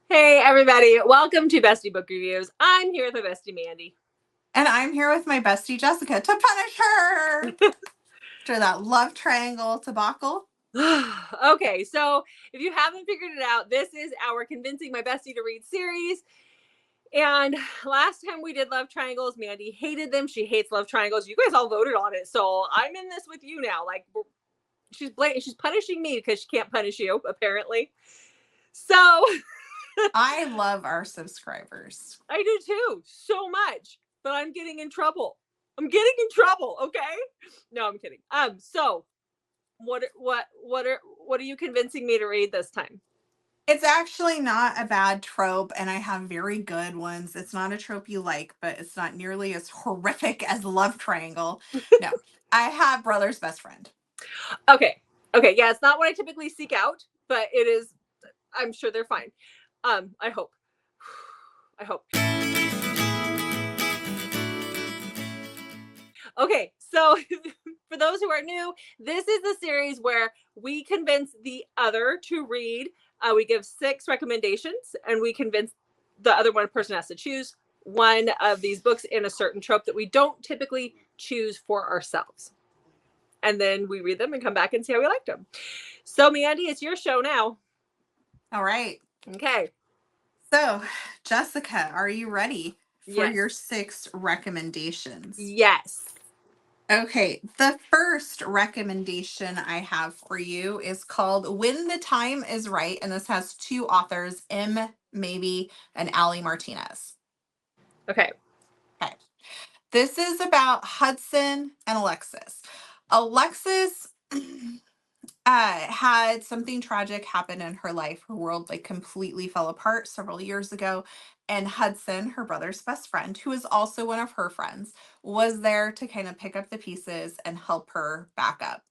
Hey everybody, welcome to Bestie Book Reviews. I'm here with my bestie Mandy. And I'm here with my bestie Jessica to punish her after that love triangle debacle. Okay, so if you haven't figured it out, this is our Convincing My Bestie to Read series. And last time we did love triangles, Mandy hated them. She hates love triangles. You guys all voted on it, so I'm in this with you now. Like she's punishing me because she can't punish you, apparently. So I love our subscribers. I do too, so much, but I'm getting in trouble. Okay? No, I'm kidding. So what are you convincing me to read this time? It's actually not a bad trope, and I have very good ones. It's not a trope you like, but it's not nearly as horrific as love triangle. No, I have brother's best friend. Okay. Okay, yeah, it's not what I typically seek out, but it is. I'm sure they're fine. I hope. I hope. Okay, so for those who are new, this is the series where we convince the other to read. We give 6 recommendations, and we convince the other one person has to choose one of these books in a certain trope that we don't typically choose for ourselves. And then we read them and come back and see how we liked them. So, Mandy, it's your show now. All right. Okay. So, Jessica, are you ready for Yes. your 6 recommendations? Yes. Okay, the first recommendation I have for you is called When the Time is Right, and this has 2 authors, M. Maybe and Allie Martinez. Okay. Okay, this is about Hudson and Alexis. Alexis had something tragic happen in her life. Her world completely fell apart several years ago. And Hudson, her brother's best friend, who is also one of her friends, was there to kind of pick up the pieces and help her back up.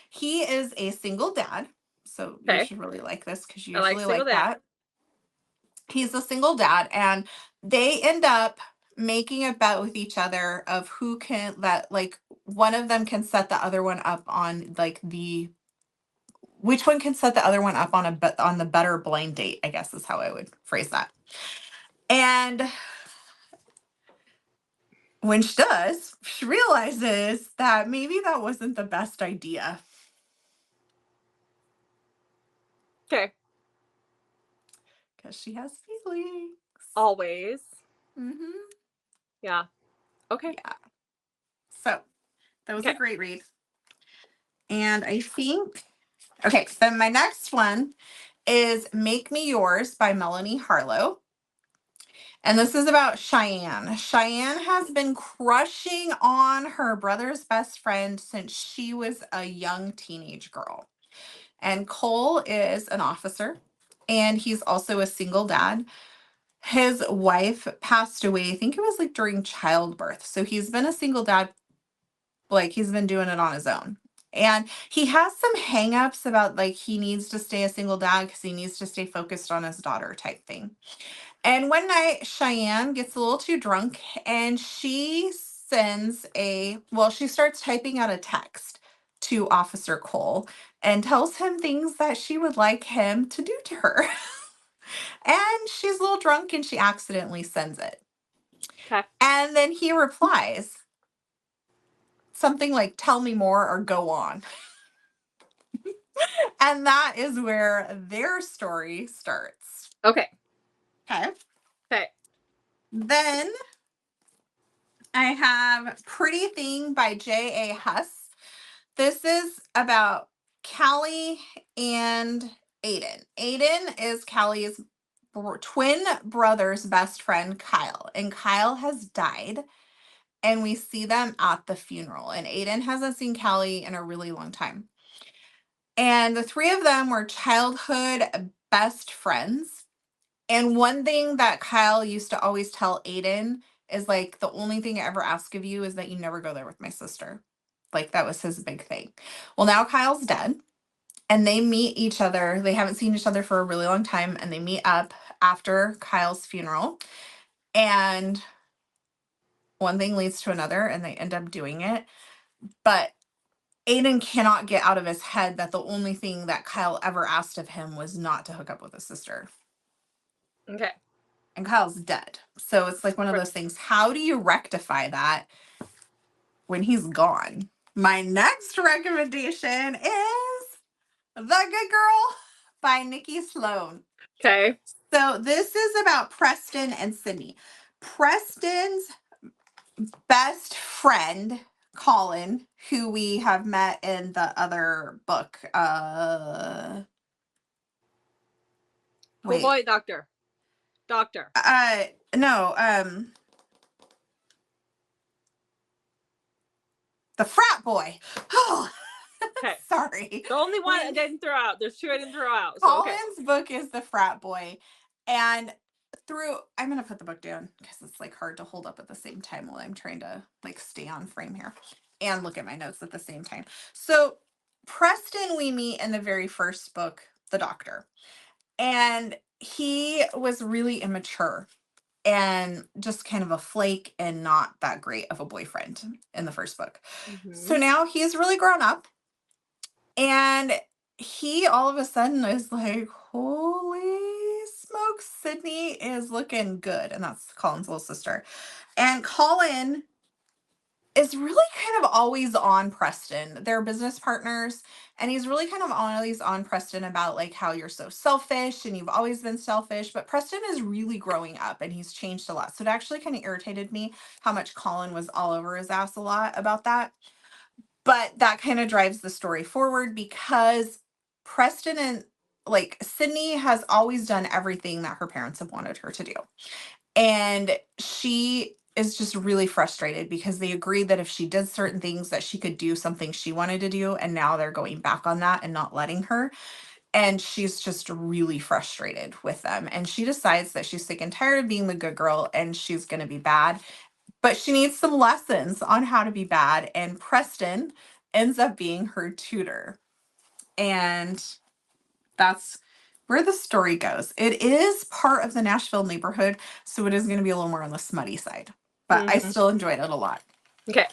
He is a single dad. So you Okay. should really like this because you I like usually single like dad. that. He's a single dad, and they end up making a bet with each other of who can let one of them can set the other one up on the which one can set the other one up on the better blind date, I guess is how I would phrase that. And when she does, she realizes that maybe that wasn't the best idea. Okay. Because she has feelings. Always. Mm-hmm. Yeah. Okay. Yeah. So that was a Okay. great read. And I think, okay, then my next one is Make Me Yours by Melanie Harlow. And this is about Cheyenne. Cheyenne has been crushing on her brother's best friend since she was a young teenage girl. And Cole is an officer, and he's also a single dad. His wife passed away, I think it was during childbirth. So he's been a single dad, he's been doing it on his own. And he has some hangups about he needs to stay a single dad because he needs to stay focused on his daughter type thing. And one night, Cheyenne gets a little too drunk and she she starts typing out a text to Officer Cole and tells him things that she would like him to do to her. And she's a little drunk and she accidentally sends it. Okay. And then he replies something like, "Tell me more or go on." And that is where their story starts. Okay. Okay. Okay. Then I have Pretty Thing by J.A. Huss. This is about Callie and Aiden. Aiden is Callie's twin brother's best friend, Kyle. And Kyle has died. And we see them at the funeral. And Aiden hasn't seen Callie in a really long time. And the 3 of them were childhood best friends. And one thing that Kyle used to always tell Aiden is the only thing I ever ask of you is that you never go there with my sister. That was his big thing. Well, now Kyle's dead and they meet each other. They haven't seen each other for a really long time and they meet up after Kyle's funeral. And one thing leads to another and they end up doing it. But Aiden cannot get out of his head that the only thing that Kyle ever asked of him was not to hook up with his sister. Okay. And Kyle's dead. So it's like one of those things. How do you rectify that when he's gone? My next recommendation is The Good Girl by Nikki Sloan. Okay. So this is about Preston and Sydney. Preston's best friend, Colin, who we have met in the other book. Cool Wait. boy, doctor. No, the frat boy. Oh, Okay. sorry. The only one I didn't throw out. There's 2 I didn't throw out. So okay. Colin's book is the frat boy. And I'm going to put the book down because it's like hard to hold up at the same time while I'm trying to like stay on frame here and look at my notes at the same time. So Preston, we meet in the very first book, The Doctor. And he was really immature and just kind of a flake and not that great of a boyfriend in the first book. So now he's really grown up, and he all of a sudden is like, holy smokes, Sydney is looking good. And that's Colin's little sister. And Colin is really kind of always on Preston. They're business partners, and he's really kind of always on Preston about like how you're so selfish and you've always been selfish. But Preston is really growing up and he's changed a lot. So it actually kind of irritated me how much Colin was all over his ass a lot about that. But that kind of drives the story forward because Preston and like Sydney has always done everything that her parents have wanted her to do. And she is just really frustrated because they agreed that if she did certain things that she could do something she wanted to do, and now they're going back on that and not letting her. And she's just really frustrated with them. And she decides that she's sick and tired of being the good girl and she's going to be bad. But she needs some lessons on how to be bad. And Preston ends up being her tutor. And that's where the story goes. It is part of the Nashville neighborhood, so it is going to be a little more on the smutty side. But I still enjoyed it a lot. Okay.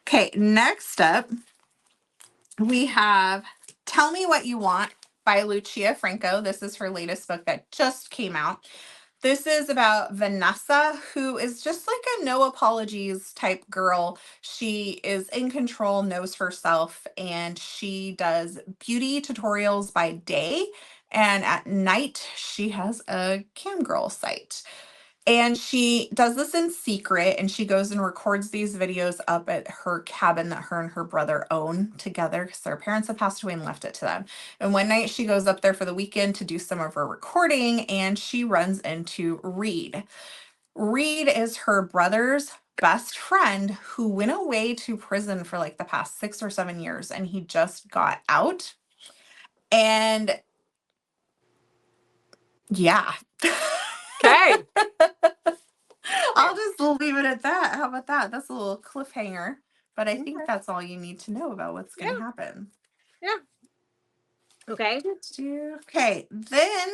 Okay, next up, we have Tell Me What You Want by Lucia Franco. This is her latest book that just came out. This is about Vanessa, who is just like a no apologies type girl. She is in control, knows herself, and she does beauty tutorials by day. And at night, she has a cam girl site. And she does this in secret, and she goes and records these videos up at her cabin that her and her brother own together because their parents have passed away and left it to them. And one night she goes up there for the weekend to do some of her recording, and she runs into Reed. Reed is her brother's best friend who went away to prison for like the past 6 or 7 years, and he just got out. And yeah. Okay. I'll just leave it at that. How about that? That's a little cliffhanger. But I think that's all you need to know about what's going to happen. Yeah. Okay. Okay, then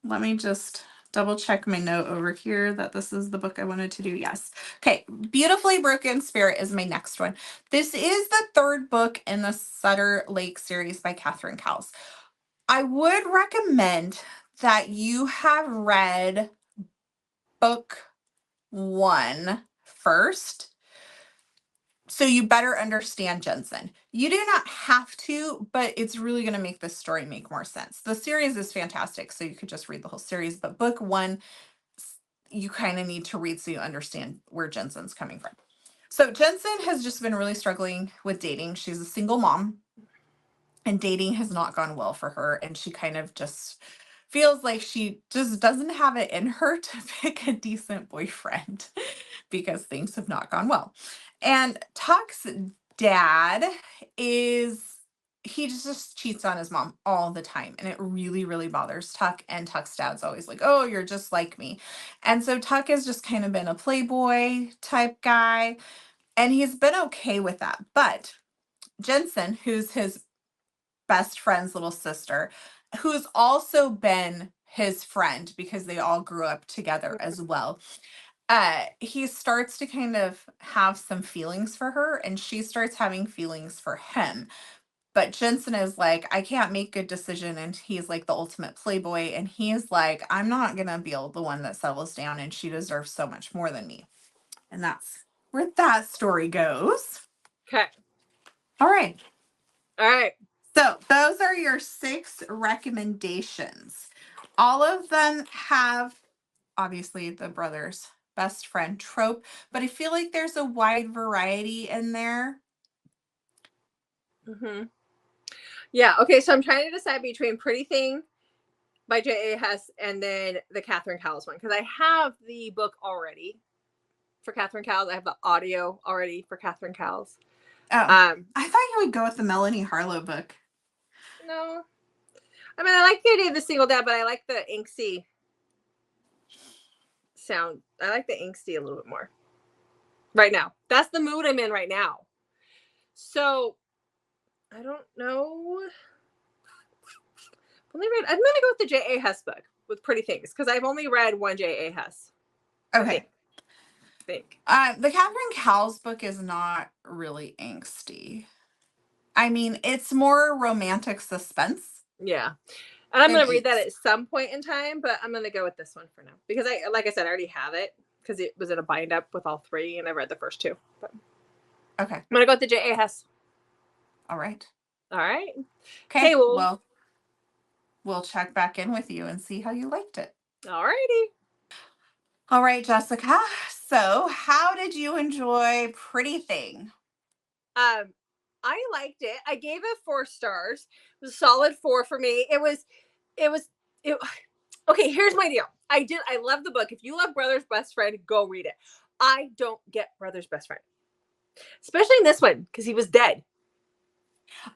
let me just double check my note over here that this is the book I wanted to do. Yes. Okay, Beautifully Broken Spirit is my next one. This is the third book in the Sutter Lake series by Catherine Cowles. I would recommend that you have read book 1 first, so you better understand Jensen. You do not have to, but it's really going to make this story make more sense. The series is fantastic, so you could just read the whole series, but book 1, you kind of need to read so you understand where Jensen's coming from. So Jensen has just been really struggling with dating. She's a single mom, and dating has not gone well for her, and she kind of just feels like she just doesn't have it in her to pick a decent boyfriend because things have not gone well. And Tuck's dad he just cheats on his mom all the time, and it really, really bothers Tuck. And Tuck's dad's always like, oh, you're just like me. And so Tuck has just kind of been a playboy type guy, and he's been okay with that. But Jensen, who's his best friend's little sister, who's also been his friend because they all grew up together as well, he starts to kind of have some feelings for her, and she starts having feelings for him. But Jensen is like, I can't make good decision, and he's like the ultimate playboy, and he's like, I'm not gonna be the one that settles down, and she deserves so much more than me. And that's where that story goes. Okay. All right. All right. So those are your 6 recommendations. All of them have obviously the brother's best friend trope, but I feel like there's a wide variety in there. Mm-hmm. Yeah. Okay. So I'm trying to decide between Pretty Thing by J.A. Hess and then the Catherine Cowles one, because I have the book already for Catherine Cowles. I have the audio already for Catherine Cowles. Oh, I thought you would go with the Melanie Harlow book. No. I mean, I like the idea of the single dad, but I like the angsty sound. I like the angsty a little bit more right now. That's the mood I'm in right now. So I don't know. I'm gonna go with the J.A. Hess book with Pretty Things, because I've only read one J.A. Hess. Okay. I think. The Catherine Cowles book is not really angsty. I mean, it's more romantic suspense. Yeah. And I'm going to read that angst. at some point in time, but I'm going to go with this one for now. Because like I said, I already have it because it was in a bind up with all 3 and I read the first 2. But Okay. I'm going to go with the J.A. Hess. All right. All right. Okay. Well, we'll check back in with you and see how you liked it. All righty. All right, Jessica. So, how did you enjoy Pretty Thing? I liked it. I gave it 4 stars. It was a solid 4 for me. It was okay, here's my deal. I love the book. If you love Brother's Best Friend, go read it. I don't get Brother's Best Friend. Especially in this one, because he was dead.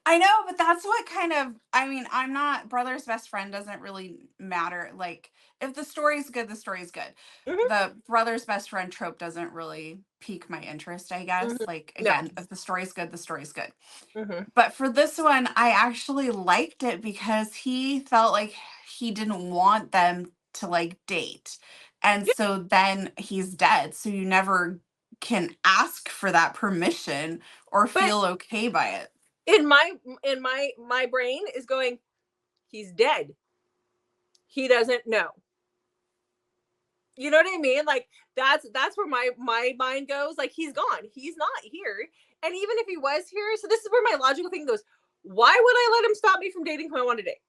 I know, but that's what kind of, I mean, I'm not, Brother's Best Friend doesn't really matter. Like, if the story's good, the story's good. Mm-hmm. The Brother's Best Friend trope doesn't really pique my interest, I guess. Mm-hmm. Like, again, if the story's good, the story's good. Mm-hmm. But for this one, I actually liked it because he felt like he didn't want them to like date. And Yeah. so then he's dead. So you never can ask for that permission or feel okay by it. In my brain is going, he's dead. He doesn't know. You know what I mean? Like that's where my mind goes. Like he's gone. He's not here. And even if he was here, so this is where my logical thing goes. Why would I let him stop me from dating who I want to date?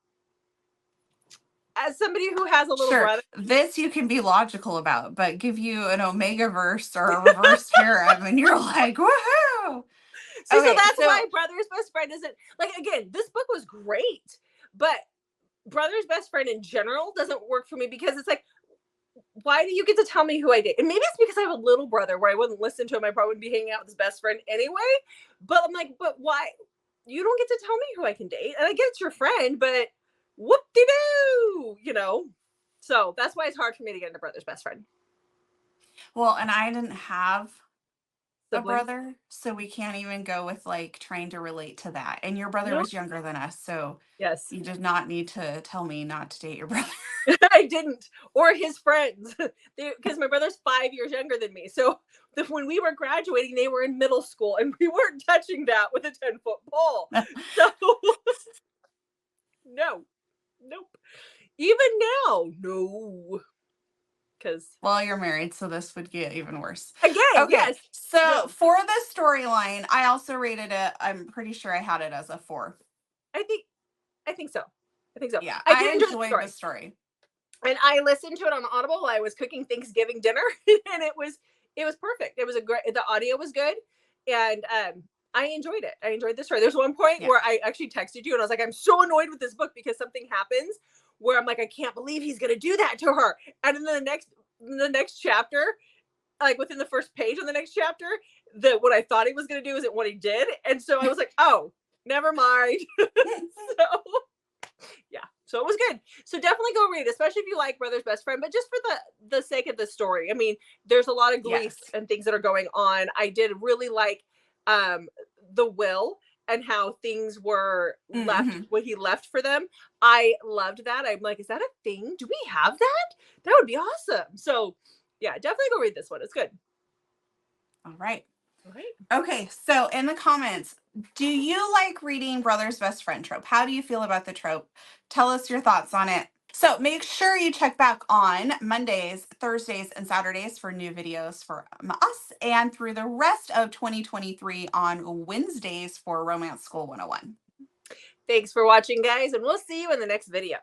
As somebody who has a little brother. This you can be logical about, but give you an Omega verse or a reverse harem, and you're like, woohoo! See, okay, so that's why Brother's Best Friend isn't like, again, this book was great, but Brother's Best Friend in general doesn't work for me because it's like, why do you get to tell me who I date? And maybe it's because I have a little brother where I wouldn't listen to him. I probably wouldn't be hanging out with his best friend anyway. But I'm like, but why? You don't get to tell me who I can date. And I get it's your friend, but whoop-de-doo, you know? So that's why it's hard for me to get into Brother's Best Friend. Well, and I didn't have Siblings. a brother, so we can't even go with like trying to relate to that. And your brother was younger than us, so yes, you did not need to tell me not to date your brother. I didn't, or his friends, because my brother's 5 years younger than me. So when we were graduating, they were in middle school, and we weren't touching that with a 10-foot pole. So no, nope. Even now, no. Because well, you're married, so this would get even worse. Again, okay. Yes. So for the storyline, I also rated it. I'm pretty sure I had it as a 4. I think so. Yeah, I did enjoy the story. And I listened to it on Audible while I was cooking Thanksgiving dinner, and it was perfect. It was the audio was good, and I enjoyed it. I enjoyed the story. There's one point where I actually texted you, and I was like, I'm so annoyed with this book because something happens where I'm like, I can't believe he's gonna do that to her. And in the next chapter, like within the first page of the next chapter, what I thought he was gonna do isn't what he did, and so I was like, oh, never mind. So yeah, so it was good. So definitely go read, especially if you like Brother's Best Friend, but just for the sake of the story. I mean, there's a lot of grief and things that are going on. I did really like the will and how things were left, what he left for them. I loved that. I'm like, is that a thing? Do we have that? That would be awesome. So yeah, definitely go read this one. It's good. All right. All right. Okay, so in the comments, do you like reading Brother's Best Friend trope? How do you feel about the trope? Tell us your thoughts on it. So make sure you check back on Mondays, Thursdays, and Saturdays for new videos for us, and through the rest of 2023 on Wednesdays for Romance School 101. Thanks for watching, guys, and we'll see you in the next video.